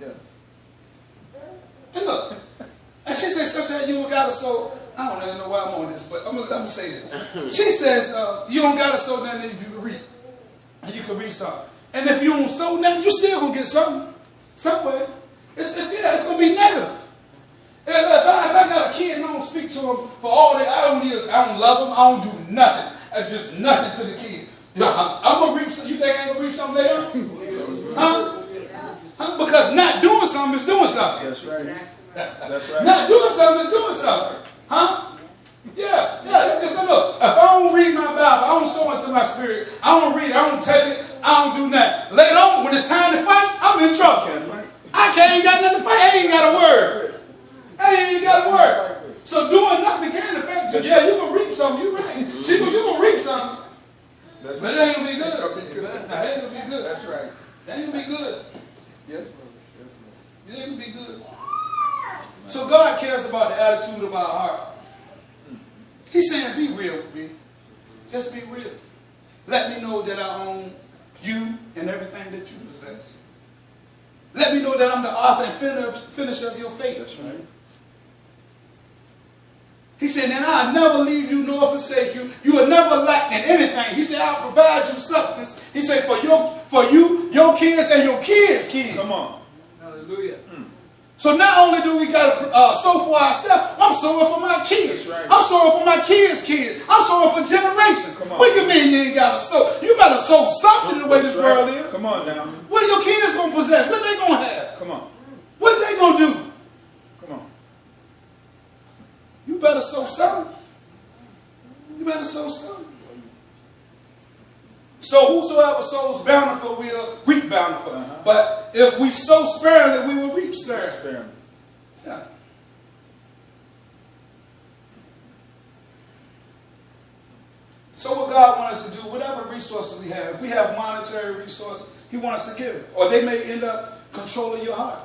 Yes. And look, and she says sometimes you don't got to sow. I don't even know why I'm on this, but I'm gonna say this. She says you don't got to sow nothing if you can reap, and you can reap something. And if you don't sow nothing, you still gonna get something somewhere. It's gonna be negative. If I got a kid and I don't speak to him for all that, I don't love him, I don't do nothing. Just nothing to the kid. I'm gonna reap something. You think I ain't gonna reap something later on? Huh? Because not doing something is doing something. That's right. That's right. Not doing something is doing something. Huh? Yeah. Just look. If I don't read my Bible, I don't sow into my spirit, I don't read, I don't touch it, I don't do nothing. Later on, when it's time to fight, I'm in trouble. I ain't got nothing to fight. I ain't got a word. I ain't got a word. So doing nothing can affect you. Yeah, you can reap something. You're right. You can reap something. But it ain't gonna be good. It ain't gonna be good. That's right. It ain't gonna be good. Yes. It ain't gonna be good. So God cares about the attitude of our heart. He's saying, be real with me. Just be real. Let me know that I own you and everything that you possess. Let me know that I'm the author and finisher of your faith. That's right. He said, and I'll never leave you nor forsake you. You will never lack in anything. He said, I'll provide you substance. He said, for you, your kids, and your kids' kids. Come on. Hallelujah. So not only do we got to sow for ourselves, I'm sowing for my kids. Right. I'm sowing for my kids' kids. I'm sowing for generations. Come on. What do you mean you ain't got to sow? You got to sow something the way this world is. Come on now. What are your kids going to possess? What they going to have? Come on. What they going to do? Come on. You better sow something. You better sow something. So whosoever sows bountiful will reap bountiful. But if we sow sparingly, we will reap sparingly. Yeah. So what God wants us to do, whatever resources we have, if we have monetary resources, He wants us to give it. Or they may end up controlling your heart.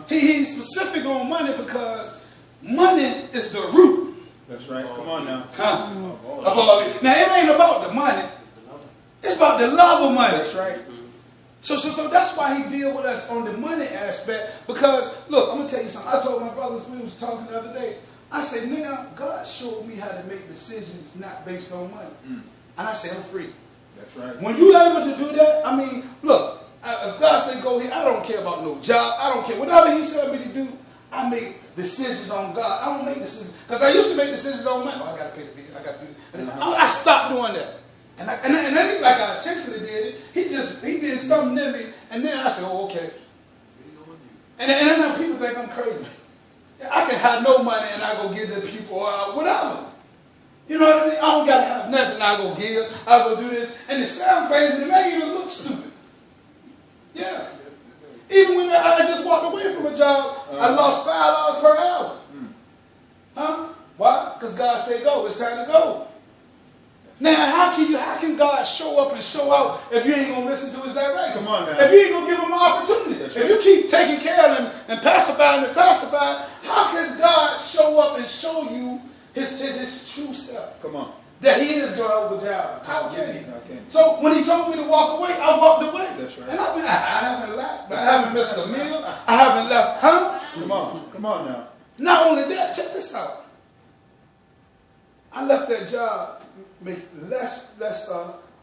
He's specific on money because money is the root. That's right. Come on now. Of all it. Now it ain't about the money. It's about the love of money. That's right. So that's why He deal with us on the money aspect. Because look, I'm gonna tell you something. I told my brothers, we was talking the other day. I said, now God showed me how to make decisions not based on money. And I said, I'm free. That's right. When you're able to do that, I mean, look, if God said go here, I don't care about no job. I don't care. Whatever He said me to do, I make decisions on God. I don't make decisions. Because I used to make decisions on money. Oh, I got to pay the bills. I got to do this. I stopped doing that. And then like I intentionally did it. He did something in me. And then I said, oh, okay. And then people think I'm crazy. I can have no money and I go give to people or whatever. You know what I mean? I don't got to have nothing. I go give. I go do this. And it sounds crazy. And it make even look stupid. Yeah. Even when I just walked away from a job, I lost $5 per hour. Huh? Why? Because God said go. It's time to go. Now, how can God show up and show out if you ain't going to listen to His direction? Come on now. If you ain't going to give Him an opportunity. That's if right. you keep taking care of Him and pacifying, how can God show up and show you His true self? Come on. That He is Jehovah Jireh. How can He? How can He? So when He told me to walk away, I walked away. That's right. And I haven't laughed. I haven't missed a meal. I haven't left. Huh? Come on now. Not only that, check this out. I left that job, make less.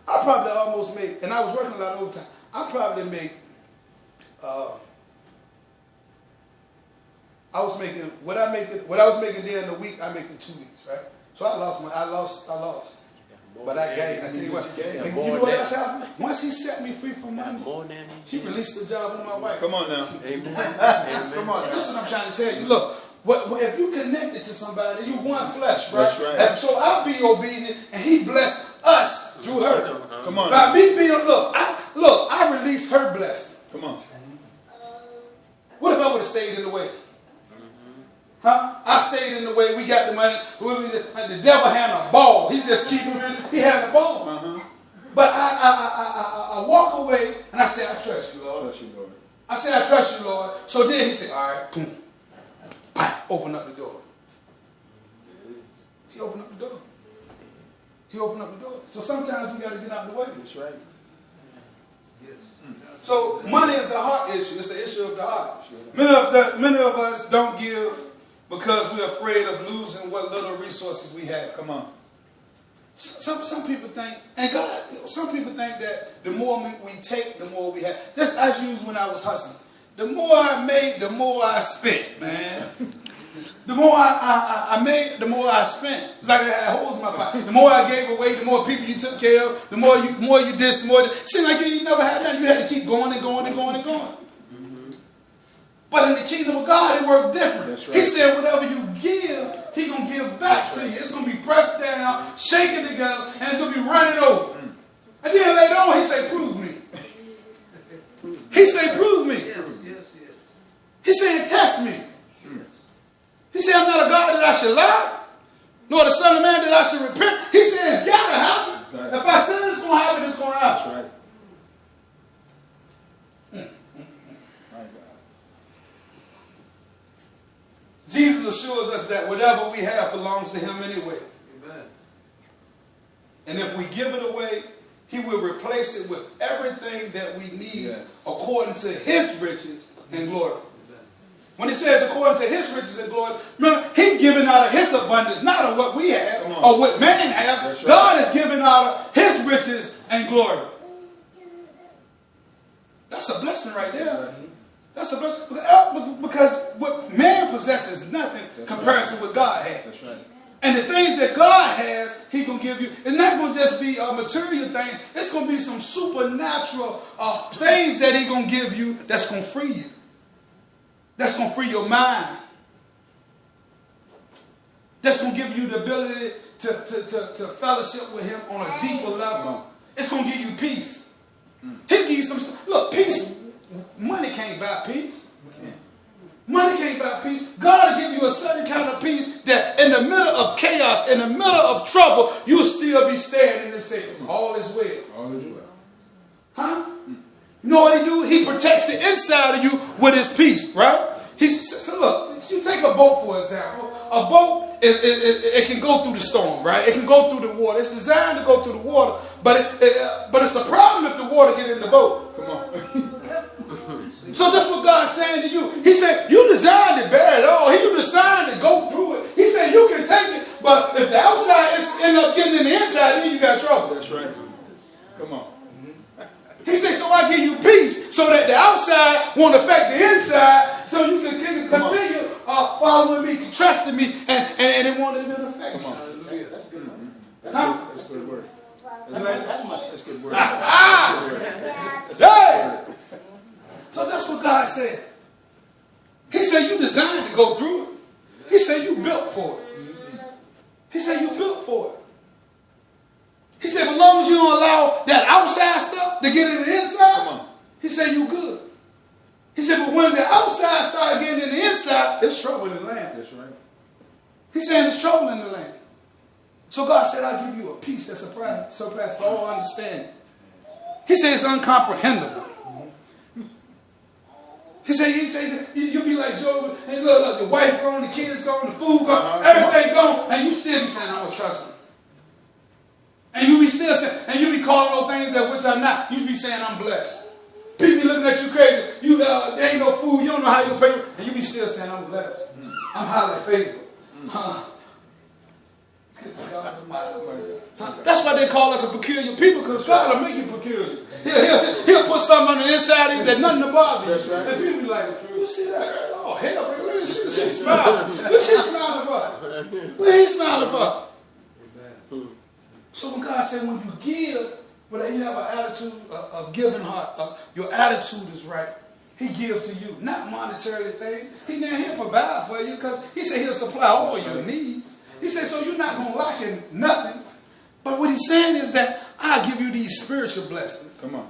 I probably almost made, and I was working a lot of overtime. I probably made. I was making what I was making there in a week. I make in 2 weeks, right? So I lost. But I gained. I tell you what. And you know what else happened? Once He set me free from money, He released the job on my wife. Come on now. Amen. Come on. Listen, I'm trying to tell you. Look. If you connected to somebody, you one flesh, right? That's right. And so I'll be obedient, and He blessed us through her. Come on. By me being, I released her blessing. Come on. What if I would have stayed in the way? Huh? I stayed in the way. We got the money. The devil had a ball. He just keep him in. He had a ball. But I walk away, and I say, I trust you, Lord. Trust you, Lord. I said, I trust you, Lord. So then He said, all right, boom. Open up the door. He opened up the door. He opened up the door. So sometimes we got to get out of the way. That's right. Yes. So money is a heart issue. It's an issue of the heart. Many of us don't give because we're afraid of losing what little resources we have. Come on. Some people think, and God, some people think that the more we take, the more we have. Just as used when I was hustling. The more I made, the more I spent, man. The more I made, the more I spent. It's like I had holes in my pocket. The more I gave away, the more people you took care of, the more you did, the more. It seemed like you never had nothing. You had to keep going and going and going and going. Mm-hmm. But in the kingdom of God, it worked different. That's right. He said, whatever you give, He's going to give back to you. It's going to be pressed down, shaken together, and it's going to be running over. Mm. And then later on, He said, prove me. He said, prove me. Yes. He said, test me. He said, I'm not a God that I should lie, nor the Son of Man that I should repent. He said, it's got to happen. If I said it's going to happen, it's going to happen. That's right. Jesus assures us that whatever we have belongs to Him anyway. Amen. And if we give it away, He will replace it with everything that we need according to His riches and glory. When He says according to His riches and glory, remember, He's giving out of His abundance, not of what we have or what man have. Right. God is giving out of His riches and glory. That's a blessing right there. That's a blessing. Because what man possesses is nothing compared to what God has. That's right. And the things that God has, He's going to give you. It's not going to just be a material thing. It's going to be some supernatural things that He's going to give you that's going to free you. That's going to free your mind. That's going to give you the ability to fellowship with Him on a deeper level. It's going to give you peace. He'll give you some. Look, peace. Money can't buy peace. Money can't buy peace. God will give you a certain kind of peace that in the middle of chaos, in the middle of trouble, you'll still be standing and say, all is well. All is well. Huh? You know what He do? He protects the inside of you with His peace, right? So look, you take a boat, for example. A boat, it can go through the storm, right? It can go through the water. It's designed to go through the water, but it's a problem if the water get in the boat. Come on. So that's what God's saying to you. He said, you designed to bear it all. You designed to go through it. He said, you can take it, but if the outside end up getting in the inside, then you got trouble. That's right. Come on. He said, so I give you peace so that the outside won't affect the inside, so you can continue following me, trusting me, and it won't even affect you. Hallelujah. That's good. Huh? That's good word. That's good word. Hey! So that's what God said. He said you designed to go through it. He said you built for it. He said you built for it. He said, as long as you don't allow that outside stuff to get in the inside, He said you good. He said, but when the outside starts getting in the inside, there's trouble in the land. That's right. He's saying there's trouble in the land. So God said, I'll give you a peace that surpasses all understanding. He said it's uncomprehendable. He said, you'll be like Job, and look, the wife gone, the kids gone, the food gone, everything gone, and you still be saying, I'm going to trust Him. And you be still saying, and you be calling those things that which are not. You be saying, I'm blessed. People looking at you crazy. There ain't no food. You don't know how you pay. And you be still saying, I'm blessed. I'm highly favored. That's why they call us a peculiar people, because God will make you peculiar. He'll put something on the inside of you that nothing to bother you. Right. And people be like, you see that girl? Oh, hell, look at she's smiling. Look, she's smiling for. What he smiling for? So when God said, when you give, when you have an attitude of giving heart, your attitude is right. He gives to you, not monetary things. He'll provide for you, because He said He'll supply all your needs. He said, so you're not going to lack in nothing. But what He's saying is that I'll give you these spiritual blessings. Come on.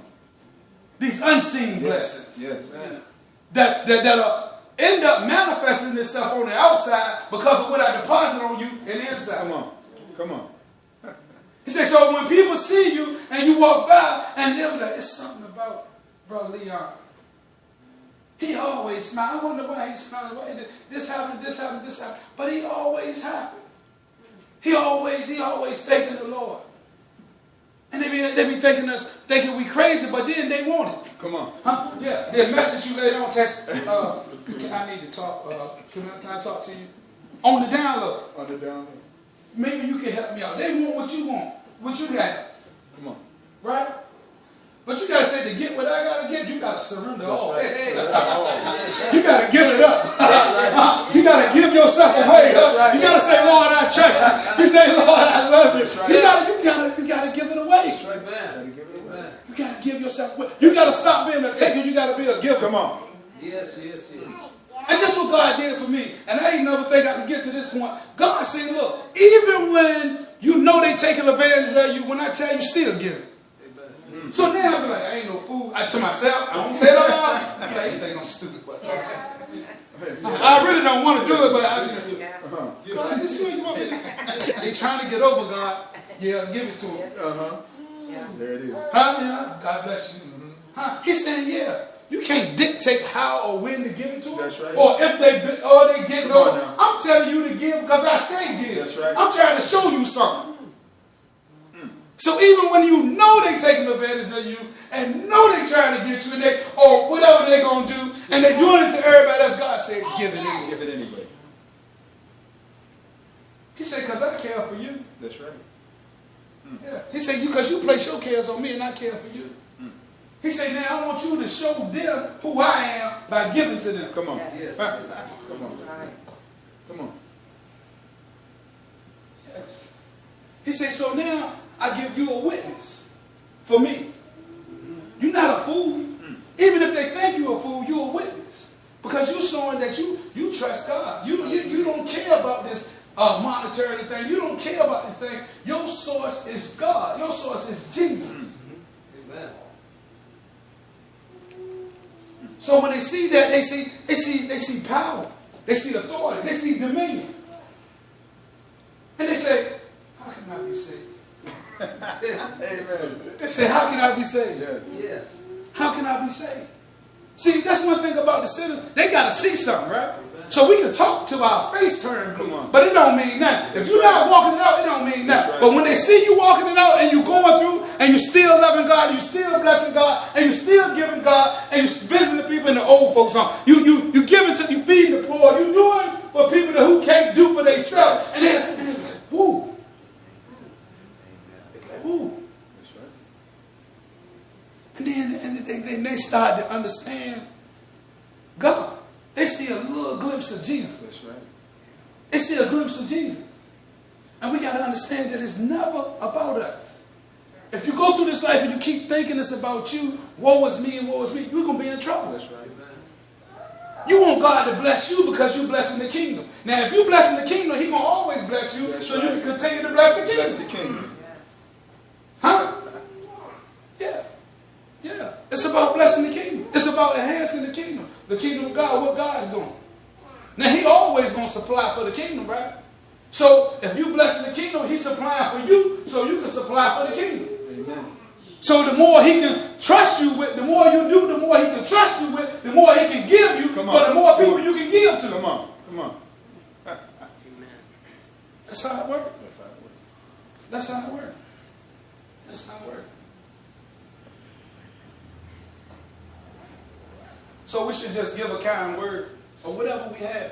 These unseen blessings. Yes. That end up manifesting itself on the outside because of what I deposit on you in the inside. Come on. He said, so when people see you and you walk by and they'll be like, it's something about Brother Leon. He always smiles. I wonder why he's smiling. Why this happened. But he always happy. He always thanking the Lord. And they be thinking we crazy, but then they want it. Come on. Huh? Yeah. The message you later on text. I need to talk. Can I talk to you? On the down low. On the down low. Maybe you can help me out. They want what you want. What you got. Come on. Right? But you gotta say to get what I gotta get, you gotta surrender all. Right. You gotta give it up. You gotta give yourself away. Right. You gotta say, Lord, I trust you. You say, Lord, I love you. Right. You gotta give it away. Amen. You gotta give yourself away. You gotta stop being a taker. You gotta be a giver. Come on. Yes. And that's what God did for me. And I ain't never think I could get to this point. God said, look, even when you know they taking advantage of you, when I tell you, still give it. So now I be like, I ain't no fool. To myself, I don't say it out loud. I be like, you think I'm stupid, but I really don't want to do it, but I just do it. God, this is what you want me to do. They trying to get over God. Yeah, give it to him. There it is. Huh? Yeah. God bless you. Huh? He's saying, yeah. You can't dictate how or when to give it to them. That's right. Or if they get it over. I'm telling you to give because I say give. That's right. I'm trying to show you something. So even when you know they taking advantage of you and know they trying to get you and or whatever they're going to do and they're doing it to everybody else, God said, give it anyway. Give it anyway. He said, because I care for you. That's right. Yeah. He said, because you place your cares on me and I care for you. He said, now I want you to show them who I am by giving to them. Come on. Yes. Come on. Come on. Yes. He said, so now I give you a witness for me. You're not a fool. Even if they think you're a fool, you're a witness. Because you're showing that you trust God. You don't care about this monetary thing. You don't care about this thing. Your source is God. Your source is Jesus. Amen. So when they see that, they see power. They see authority. They see dominion. And they say, how can I be saved? Amen. They say, how can I be saved? Yes. How can I be saved? See, that's one thing about the sinners. They got to see something, right? So we can talk till our face turn blue, but it don't mean nothing. If you're not walking it out, it don't mean nothing. Right. But when they see you walking it out and you're going through and you're still loving God, and you're still blessing God, and you're still giving God, and you're visiting the people in the old folks home, you giving to, you feeding the poor, you doing for people who can't do for themselves, and they're like, woo. They're like, woo. That's right. And then they start to understand God. They see a little glimpse of Jesus. That's right. They see a glimpse of Jesus. And we got to understand that it's never about us. If you go through this life and you keep thinking it's about you, woe is me and woe is me, you're going to be in trouble. That's right. You want God to bless you because you're blessing the kingdom. Now, if you're blessing the kingdom, he's going to always bless you. That's so right. you can continue to bless the kingdom. Bless the kingdom. Huh? Yeah. Yeah. It's about blessing the kingdom. It's about enhancing the kingdom. The kingdom of God, what God's doing. Now, he always going to supply for the kingdom, right? So, if you blessing the kingdom, he's supplying for you so you can supply for the kingdom. Amen. So the more he can trust you with, the more you do, the more he can trust you with, the more he can give you, but the more people you can give to. Come on. Come on. That's how it works. That's how it works. That's how it works. That's how it works. So we should just give a kind word or whatever we have.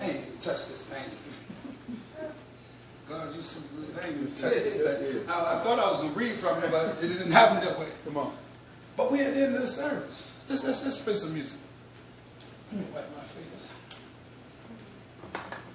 I ain't even touch this thing. God, you so good. I ain't even touch this thing. I thought I was going to read from it, but it didn't happen that way. Come on. But we're at the end of the service. Let's play some music. Let me wipe my face.